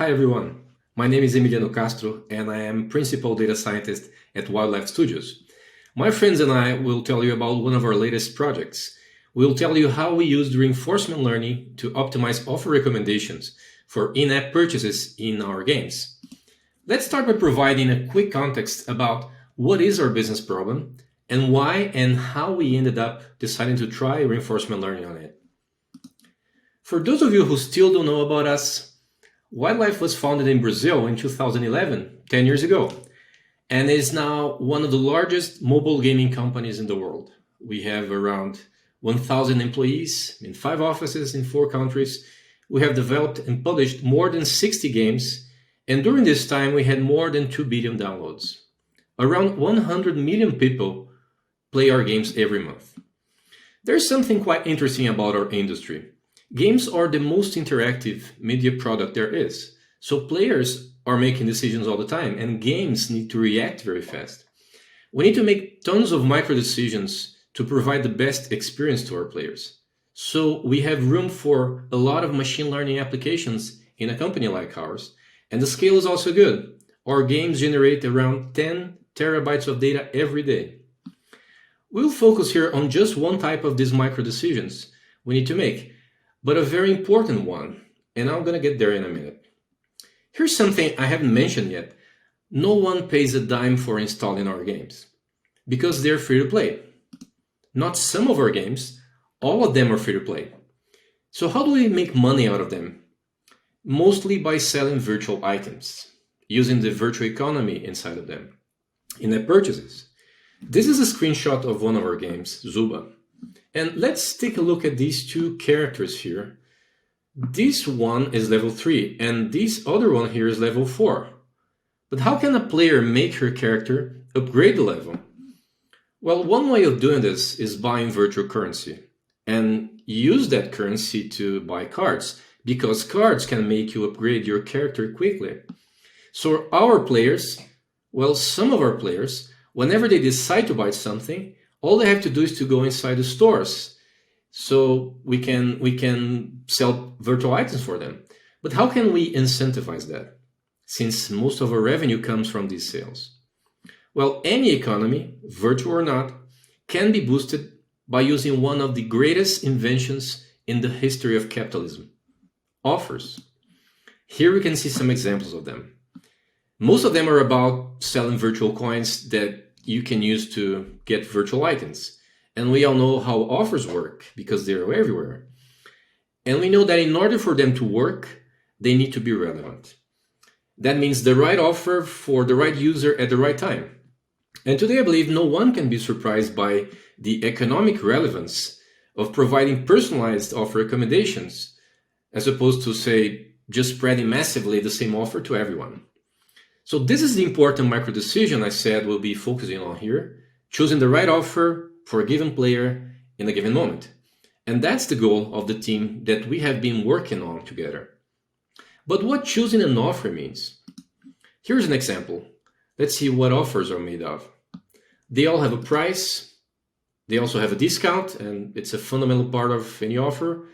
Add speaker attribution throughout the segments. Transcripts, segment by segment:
Speaker 1: Hi everyone, my name is Emiliano Castro and I am Principal Data Scientist at Wildlife Studios. My friends and I will tell you about one of our latest projects. We'll tell you how we used reinforcement learning to optimize offer recommendations for in-app purchases in our games. Let's start by providing a quick context about what is our business problem and why and how we ended up deciding to try reinforcement learning on it. For those of you who still don't know about us, Wildlife was founded in Brazil in 2011, 10 years ago, and is now one of the largest mobile gaming companies in the world. We have around 1,000 employees in 5 offices in 4 countries. We have developed and published more than 60 games, and during this time we had more than 2 billion downloads. Around 100 million people play our games every month. There's something quite interesting about our industry. Games are the most interactive media product there is, so players are making decisions all the time and games need to react very fast. We need to make tons of micro decisions to provide the best experience to our players. So we have room for a lot of machine learning applications in a company like ours, and the scale is also good. Our games generate around 10 terabytes of data every day. We'll focus here on just one type of these micro decisions we need to make, but a very important one, and I'm gonna get there in a minute. Here's something I haven't mentioned yet. No one pays a dime for installing our games, because they're free to play. Not some of our games, all of them are free to play. So how do we make money out of them? Mostly by selling virtual items, using the virtual economy inside of them, in-app purchases. This is a screenshot of one of our games, Zuba. And let's take a look at these 2 characters here. This one is level 3 and this other one here is level 4. But how can a player make her character upgrade the level? Well, one way of doing this is buying virtual currency and use that currency to buy cards, because cards can make you upgrade your character quickly. So our players, well, some of our players, whenever they decide to buy something, all they have to do is to go inside the stores, so we can sell virtual items for them. But how can we incentivize that, since most of our revenue comes from these sales? Well, any economy, virtual or not, can be boosted by using one of the greatest inventions in the history of capitalism: offers. Here we can see some examples of them. Most of them are about selling virtual coins that you can use to get virtual items. And we all know how offers work because they're everywhere. And we know that in order for them to work, they need to be relevant. That means the right offer for the right user at the right time. And today I believe no one can be surprised by the economic relevance of providing personalized offer recommendations, as opposed to, say, just spreading massively the same offer to everyone. So this is the important micro decision I said we'll be focusing on here: choosing the right offer for a given player in a given moment. And that's the goal of the team that we have been working on together. But what choosing an offer means? Here's an example. Let's see what offers are made of. They all have a price. They also have a discount, and it's a fundamental part of any offer.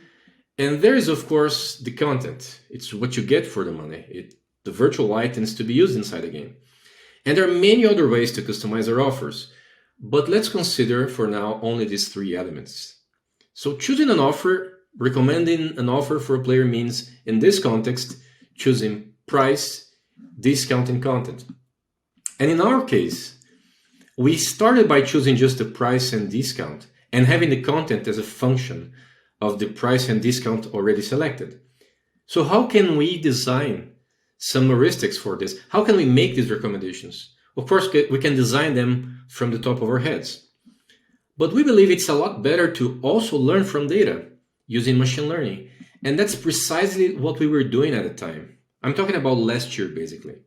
Speaker 1: And there is, of course, the content. It's what you get for the money. The virtual items to be used inside the game. And there are many other ways to customize our offers, but let's consider for now only these 3 elements. So choosing an offer, recommending an offer for a player means, in this context, choosing price, discount, and content. And in our case, we started by choosing just the price and discount and having the content as a function of the price and discount already selected. So how can we design some heuristics for this? How can we make these recommendations? Of course, we can design them from the top of our heads. But we believe it's a lot better to also learn from data using machine learning. And that's precisely what we were doing at the time. I'm talking about last year, basically.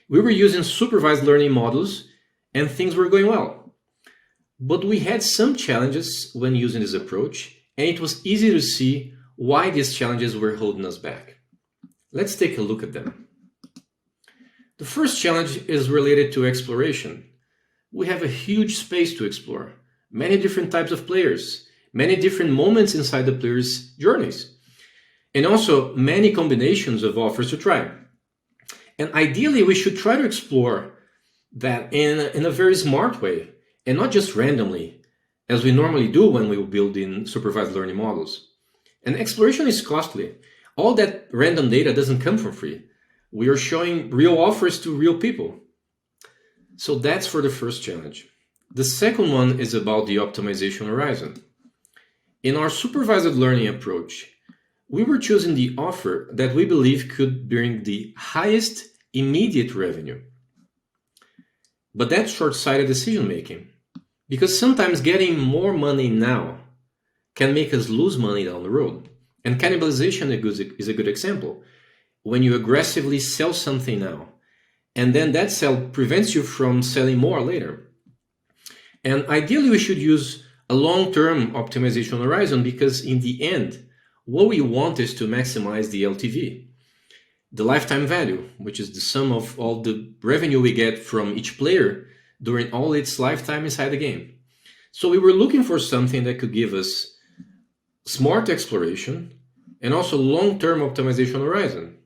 Speaker 1: We were using supervised learning models and things were going well. But we had some challenges when using this approach, and it was easy to see why these challenges were holding us back. Let's take a look at them. The first challenge is related to exploration. We have a huge space to explore, many different types of players, many different moments inside the player's journeys, and also many combinations of offers to try. And ideally, we should try to explore that in a very smart way and not just randomly, as we normally do when we build in supervised learning models. And exploration is costly. All that random data doesn't come for free. We are showing real offers to real people. So that's for the first challenge. The second one is about the optimization horizon. In our supervised learning approach, we were choosing the offer that we believe could bring the highest immediate revenue. But that's short-sighted decision making, because sometimes getting more money now can make us lose money down the road. And cannibalization is a good example. When you aggressively sell something now, and then that sell prevents you from selling more later. And ideally, we should use a long-term optimization horizon because in the end, what we want is to maximize the LTV, the lifetime value, which is the sum of all the revenue we get from each player during all its lifetime inside the game. So we were looking for something that could give us smart exploration and also long-term optimization horizon.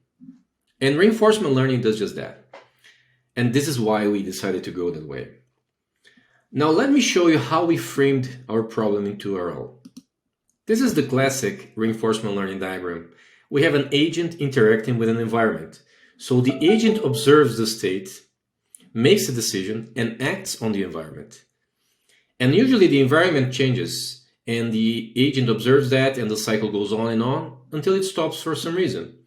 Speaker 1: And reinforcement learning does just that. And this is why we decided to go that way. Now let me show you how we framed our problem into RL. This is the classic reinforcement learning diagram. We have an agent interacting with an environment. So the agent observes the state, makes a decision, and acts on the environment. And usually the environment changes, and the agent observes that, and the cycle goes on and on until it stops for some reason.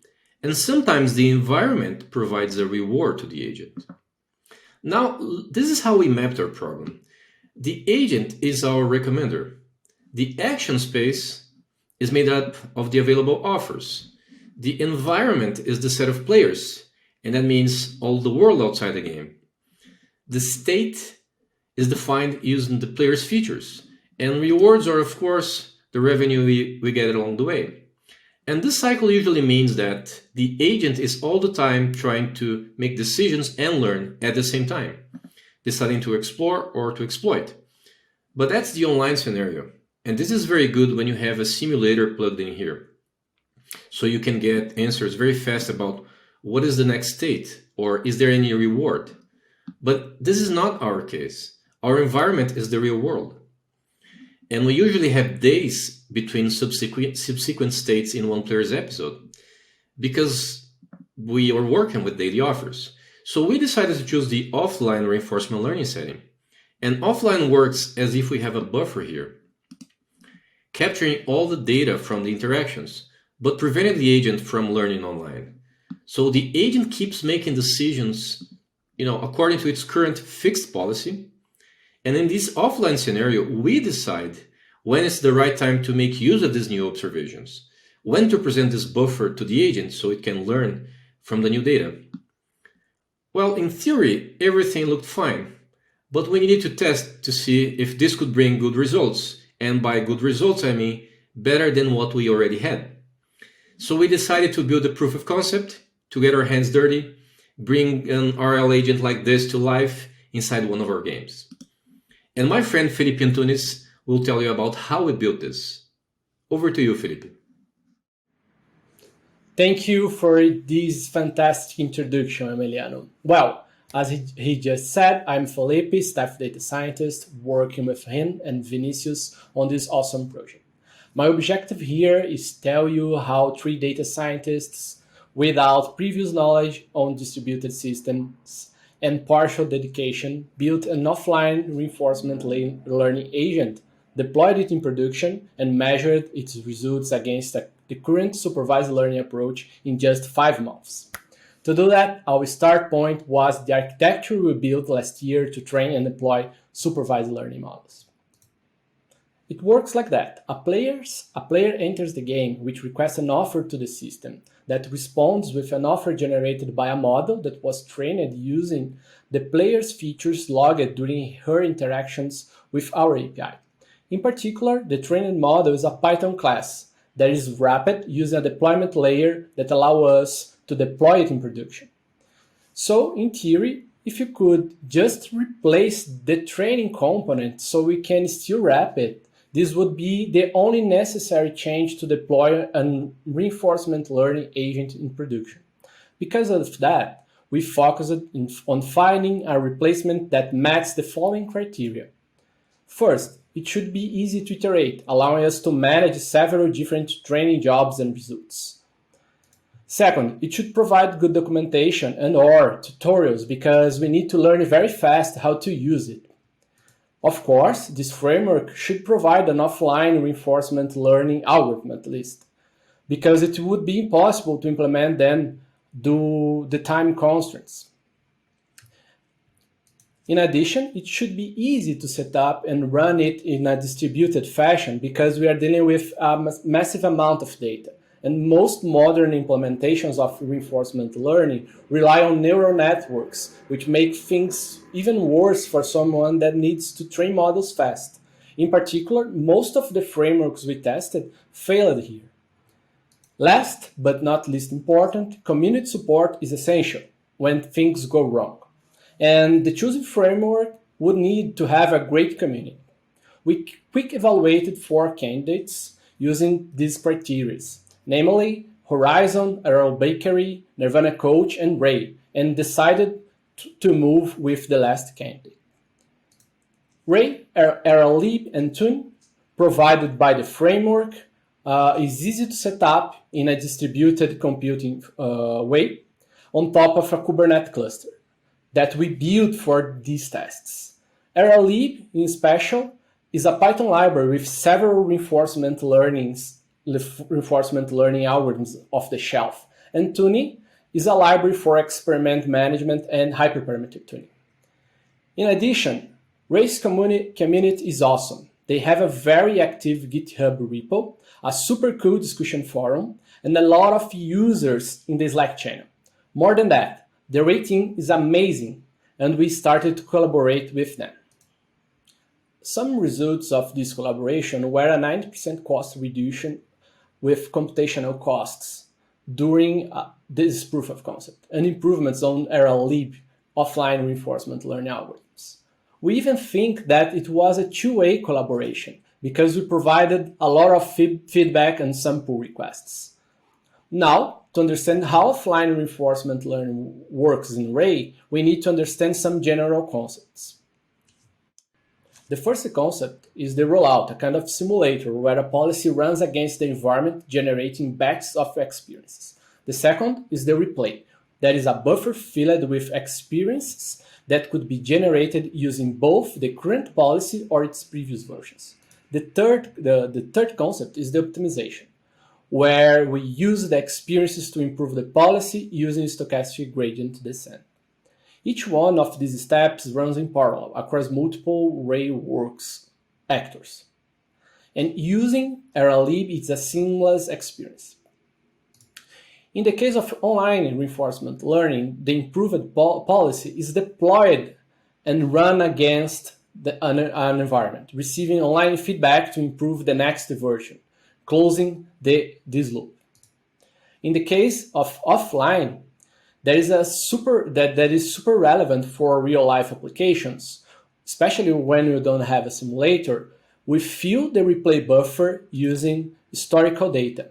Speaker 1: And sometimes the environment provides a reward to the agent. Now, this is how we mapped our problem. The agent is our recommender. The action space is made up of the available offers. The environment is the set of players, and that means all the world outside the game. The state is defined using the player's features, and rewards are, of course, the revenue we get along the way. And this cycle usually means that the agent is all the time trying to make decisions and learn at the same time, deciding to explore or to exploit. But that's the online scenario. And this is very good when you have a simulator plugged in here. So you can get answers very fast about what is the next state or is there any reward. But this is not our case. Our environment is the real world. And we usually have days between subsequent states in one player's episode because we are working with daily offers. So we decided to choose the offline reinforcement learning setting. And offline works as if we have a buffer here, capturing all the data from the interactions, but preventing the agent from learning online. So the agent keeps making decisions, according to its current fixed policy. And in this offline scenario, we decide when it's the right time to make use of these new observations, when to present this buffer to the agent so it can learn from the new data. Well, in theory, everything looked fine, but we needed to test to see if this could bring good results. And by good results, I mean better than what we already had. So we decided to build a proof of concept, to get our hands dirty, bring an RL agent like this to life inside one of our games. And my friend Felipe Antunes will tell you about how we built this. Over to you, Felipe.
Speaker 2: Thank you for this fantastic introduction, Emiliano. Well, as he just said, I'm Felipe, staff data scientist, working with him and Vinicius on this awesome project. My objective here is to tell you how three data scientists without previous knowledge on distributed systems and partial dedication built an offline reinforcement learning agent, deployed it in production, and measured its results against the current supervised learning approach in just 5 months. To do that, our start point was the architecture we built last year to train and deploy supervised learning models. It works like that. A player enters the game, which requests an offer to the system that responds with an offer generated by a model that was trained using the player's features logged during her interactions with our API. In particular, the trained model is a Python class that is wrapped using a deployment layer that allows us to deploy it in production. So, in theory, if you could just replace the training component so we can still wrap it, this would be the only necessary change to deploy a reinforcement learning agent in production. Because of that, we focused on finding a replacement that matches the following criteria. First, it should be easy to iterate, allowing us to manage several different training jobs and results. Second, it should provide good documentation and/or tutorials because we need to learn very fast how to use it. Of course, this framework should provide an offline reinforcement learning algorithm at least, because it would be impossible to implement them due to the time constraints. In addition, it should be easy to set up and run it in a distributed fashion because we are dealing with a massive amount of data. And most modern implementations of reinforcement learning rely on neural networks, which make things even worse for someone that needs to train models fast. In particular, most of the frameworks we tested failed here. Last but not least important, community support is essential when things go wrong. And the chosen framework would need to have a great community. We quick evaluated 4 candidates using these criteria, namely Horizon, Errol Bakery, Nirvana Coach, and Ray, and decided to move with the last candidate. Ray, Errol Lib, and Antunes, provided by the framework, is easy to set up in a distributed computing way on top of a Kubernetes cluster that we built for these tests. Lib, in special, is a Python library with several reinforcement learning algorithms off the shelf. And Tuning is a library for experiment management and hyperparameter tuning. In addition, Ray's community is awesome. They have a very active GitHub repo, a super cool discussion forum, and a lot of users in the Slack channel. More than that, the Ray team is amazing, and we started to collaborate with them. Some results of this collaboration were a 90% cost reduction with computational costs during this proof of concept, and improvements on Lib offline reinforcement learning algorithms. We even think that it was a two-way collaboration because we provided a lot of feedback and some pull requests. Now, to understand how offline reinforcement learning works in Ray, we need to understand some general concepts. The first concept is the rollout, a kind of simulator where a policy runs against the environment, generating batches of experiences. The second is the replay, that is a buffer filled with experiences that could be generated using both the current policy or its previous versions. The third concept is the optimization, where we use the experiences to improve the policy using stochastic gradient descent. Each one of these steps runs in parallel across multiple Ray works actors. And using Lib is a seamless experience. In the case of online reinforcement learning, the improved policy is deployed and run against an environment, receiving online feedback to improve the next version, closing this loop. In the case of offline, that is super relevant for real-life applications, especially when you don't have a simulator. We fill the replay buffer using historical data,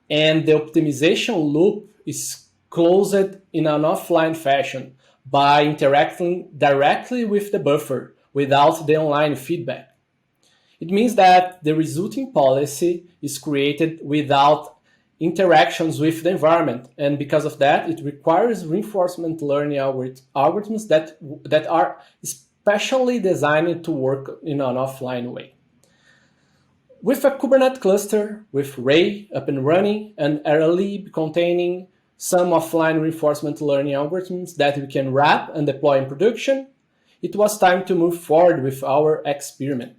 Speaker 2: and the optimization loop is closed in an offline fashion by interacting directly with the buffer without the online feedback. It means that the resulting policy is created without interactions with the environment, and because of that, it requires reinforcement learning algorithms that are specially designed to work in an offline way. With a Kubernetes cluster with Ray up and running and Lib containing some offline reinforcement learning algorithms that we can wrap and deploy in production, it was time to move forward with our experiment.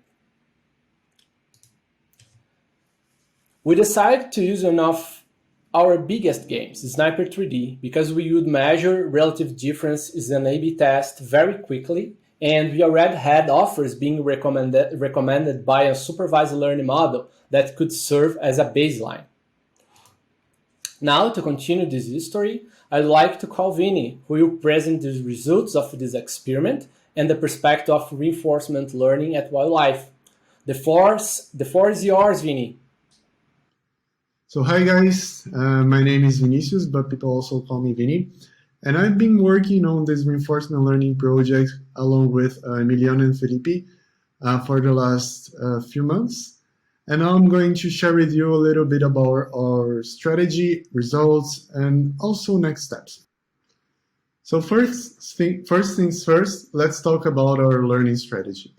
Speaker 2: We decided to use one of our biggest games, Sniper 3D, because we would measure relative differences in an A/B test very quickly, and we already had offers being recommended by a supervised learning model that could serve as a baseline. Now, to continue this history, I'd like to call Vini, who will present the results of this experiment and the perspective of reinforcement learning at wildlife. The floor is yours, Vini.
Speaker 3: So hi guys, my name is Vinicius, but people also call me Vini. And I've been working on this reinforcement learning project along with Emiliano and Felipe for the last few months. And now I'm going to share with you a little bit about our strategy, results, and also next steps. So first things first, let's talk about our learning strategy.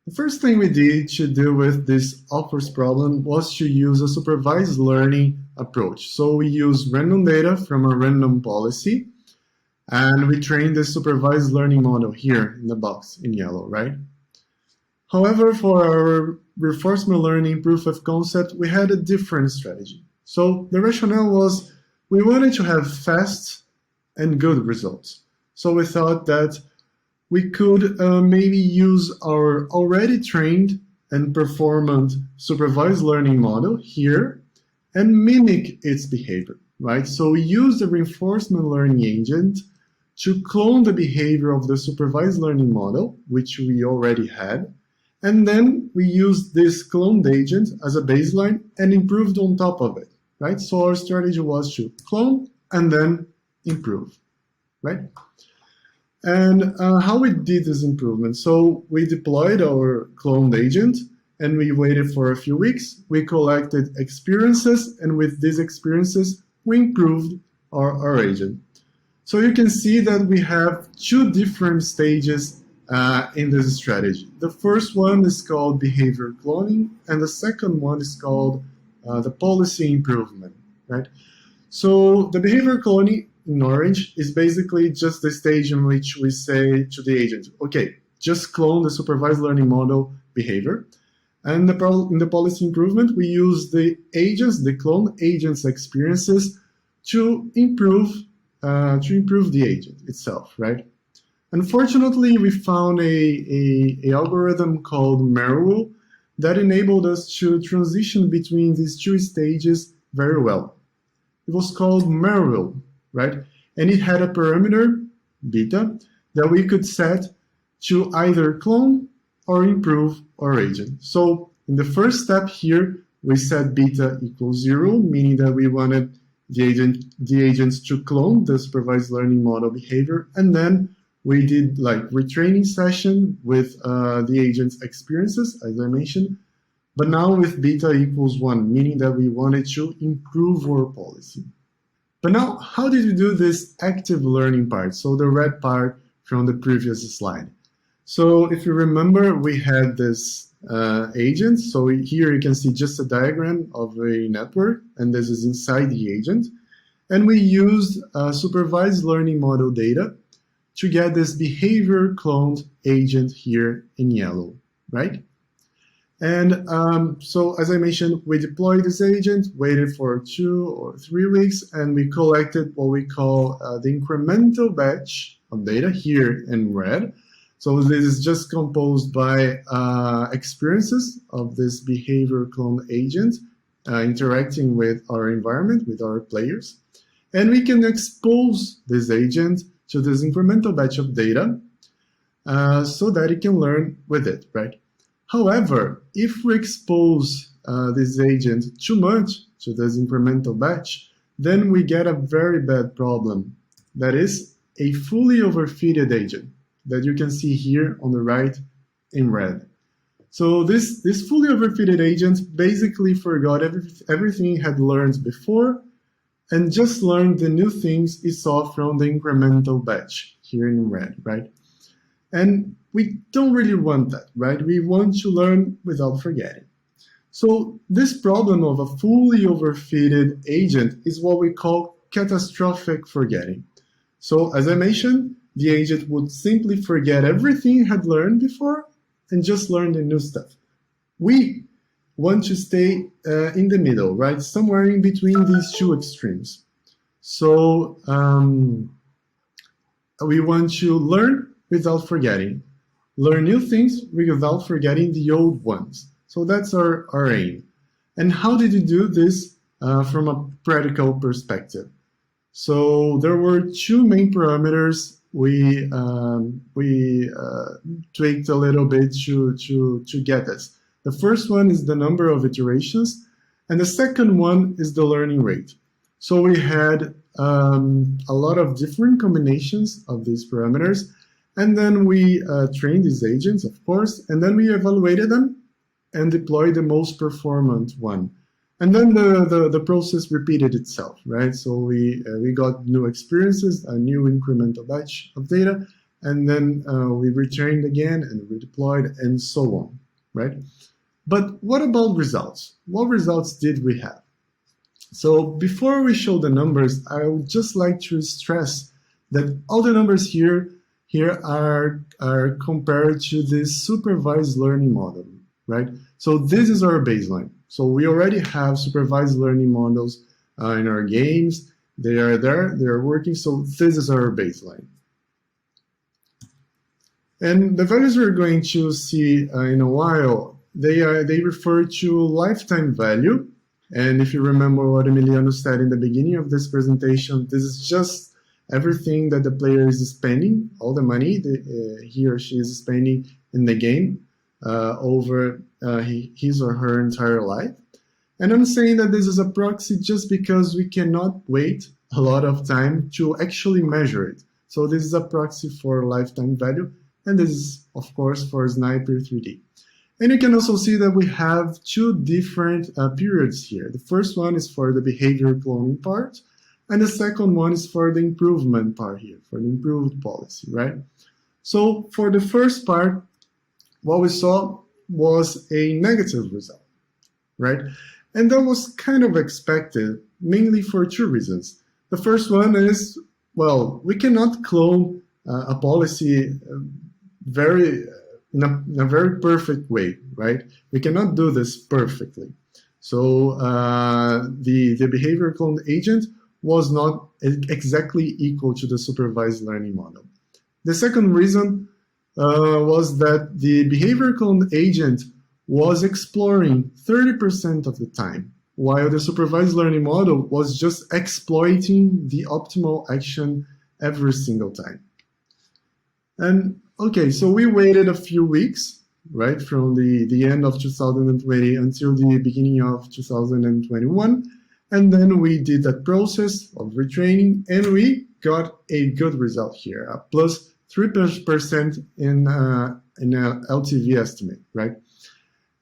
Speaker 3: The first thing we did to deal with this offers problem was to use a supervised learning approach. So we used random data from a random policy, and we trained the supervised learning model here in the box in yellow, right? However, for our reinforcement learning proof of concept, we had a different strategy. So the rationale was we wanted to have fast and good results. So we thought that we could maybe use our already trained and performant supervised learning model here and mimic its behavior, right? So we use the reinforcement learning agent to clone the behavior of the supervised learning model, which we already had, and then we used this cloned agent as a baseline and improved on top of it, right? So our strategy was to clone and then improve, right? And how we did this improvement. So we deployed our cloned agent and we waited for a few weeks. We collected experiences, and with these experiences, we improved our agent. So you can see that we have two different stages in this strategy. The first one is called behavior cloning, and the second one is called the policy improvement, right? So the behavior cloning in orange is basically just the stage in which we say to the agent, okay, just clone the supervised learning model behavior. And in the policy improvement, we use the agents, the clone agents' experiences to improve the agent itself, right? Unfortunately, we found a algorithm called Merrill that enabled us to transition between these two stages very well. It was called Merrill, right? And it had a parameter, beta, that we could set to either clone or improve our agent. So in the first step here, we set beta equals 0, meaning that we wanted the agents to clone the supervised learning model behavior, and then we did like retraining session with the agent's experiences, as I mentioned, but now with beta equals 1, meaning that we wanted to improve our policy. But now, how did we do this active learning part? So the red part from the previous slide. So if you remember, we had this agent. So here you can see just a diagram of a network, and this is inside the agent. And we used supervised learning model data to get this behavior cloned agent here in yellow, right? And so, as I mentioned, we deployed this agent, waited for 2 or 3 weeks, and we collected what we call the incremental batch of data here in red. So this is just composed by experiences of this behavior clone agent interacting with our environment, with our players. And we can expose this agent to this incremental batch of data so that it can learn with it, right? However, if we expose this agent too much to this incremental batch, then we get a very bad problem. That is a fully overfitted agent that you can see here on the right in red. So this fully overfitted agent basically forgot everything it had learned before and just learned the new things it saw from the incremental batch here in red, right? And we don't really want that, right? We want to learn without forgetting. So this problem of a fully overfitted agent is what we call catastrophic forgetting. So as I mentioned, the agent would simply forget everything it had learned before and just learn the new stuff. We want to stay in the middle, right? Somewhere in between these two extremes. So we want to learn without forgetting. Learn new things without forgetting the old ones. So that's our aim. And how did you do this from a practical perspective? So there were 2 main parameters we tweaked a little bit to get this. The first one is the number of iterations, and the second one is the learning rate. So we had a lot of different combinations of these parameters, and then we trained these agents, of course, and then we evaluated them and deployed the most performant one. And then the process repeated itself, right? So we got new experiences, a new incremental batch of data, and then we retrained again and redeployed and so on, right? But what about results? What results did we have? So before we show the numbers, I would just like to stress that all the numbers here are compared to this supervised learning model, right? So this is our baseline. So we already have supervised learning models in our games. They are there, they are working. So this is our baseline. And the values we're going to see in a while, they refer to lifetime value. And if you remember what Emiliano said in the beginning of this presentation, this is just everything that the player is spending, all the money that he or she is spending in the game over his or her entire life. And I'm saying that this is a proxy just because we cannot wait a lot of time to actually measure it. So this is a proxy for lifetime value, and this is, of course, for Sniper 3D. And you can also see that we have two different periods here. The first one is for the behavior cloning part, and the second one is for the improvement part here, for the improved policy, right? So for the first part, what we saw was a negative result, right? And that was kind of expected, mainly for two reasons. The first one is, well, we cannot clone a policy in a very perfect way, right? We cannot do this perfectly. So the behavior cloned agent was not exactly equal to the supervised learning model. The second reason was that the behavior cloned agent was exploring 30% of the time, while the supervised learning model was just exploiting the optimal action every single time. And okay, so we waited a few weeks, right, from the end of 2020 until the beginning of 2021, and then we did that process of retraining, and we got a good result here, a plus 3% in an LTV estimate, right?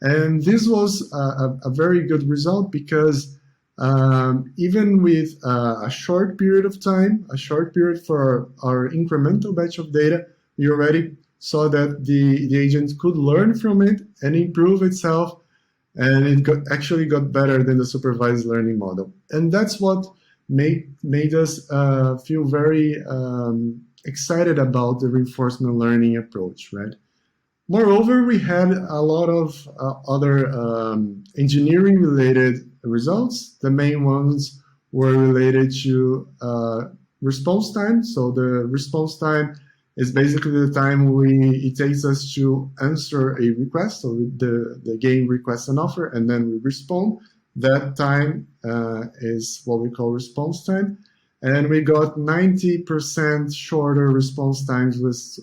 Speaker 3: And this was a very good result because even with a short period of time, a short period for our incremental batch of data, we already saw that the agent could learn from it and improve itself, and it actually got better than the supervised learning model. And that's what made us feel very excited about the reinforcement learning approach, right? Moreover, we had a lot of other engineering-related results. The main ones were related to response time. So the response time is basically the time it takes us to answer a request. So the game requests an offer, and then we respond. That time is what we call response time. And we got 90% shorter response times with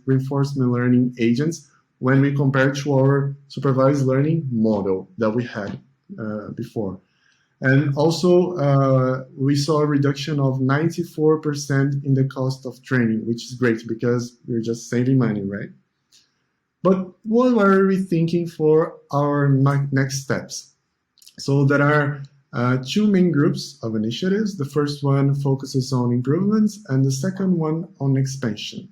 Speaker 3: reinforcement learning agents when we compare to our supervised learning model that we had before. And also, we saw a reduction of 94% in the cost of training, which is great because we're just saving money, right? But what are we thinking for our next steps? So there are two main groups of initiatives. The first one focuses on improvements, and the second one on expansion.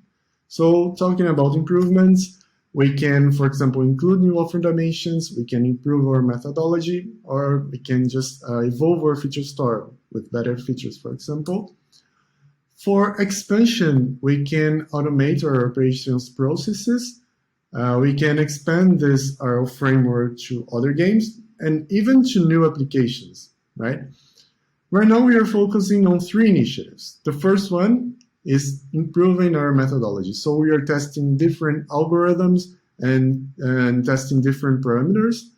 Speaker 3: So talking about improvements, we can, for example, include new offer dimensions, we can improve our methodology, or we can just evolve our feature store with better features, for example. For expansion, we can automate our operations processes. We can expand this RL framework to other games and even to new applications, right? Right now, we are focusing on three initiatives. The first one is improving our methodology. So we are testing different algorithms and testing different parameters.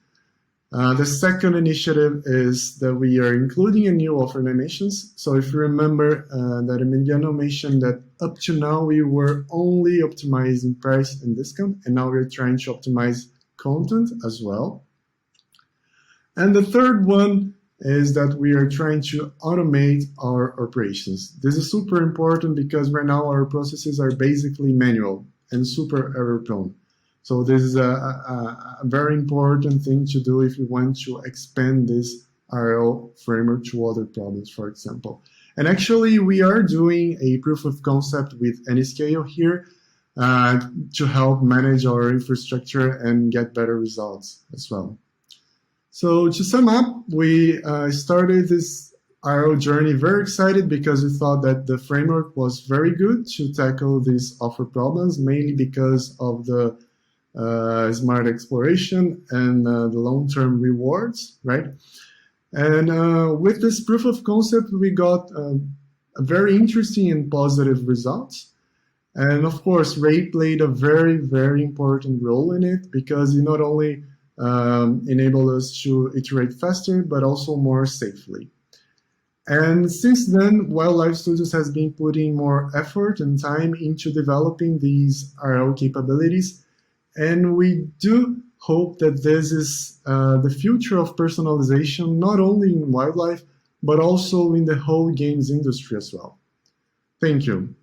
Speaker 3: The second initiative is that we are including a new offer dimensions. So if you remember that Emiliano mentioned that up to now we were only optimizing price and discount, and now we're trying to optimize content as well. And the third one is that we are trying to automate our operations. This is super important because right now our processes are basically manual and super error prone. So this is a very important thing to do if you want to expand this RL framework to other problems, for example. And actually, we are doing a proof of concept with Anyscale here to help manage our infrastructure and get better results as well. So to sum up, we started this RL journey very excited because we thought that the framework was very good to tackle these offer problems, mainly because of the smart exploration and the long-term rewards, right? And with this proof of concept, we got a very interesting and positive results. And of course, Ray played a very, very important role in it because he not only enabled us to iterate faster, but also more safely. And since then, Wildlife Studios has been putting more effort and time into developing these RL capabilities. And we do hope that this is the future of personalization, not only in wildlife, but also in the whole games industry as well. Thank you.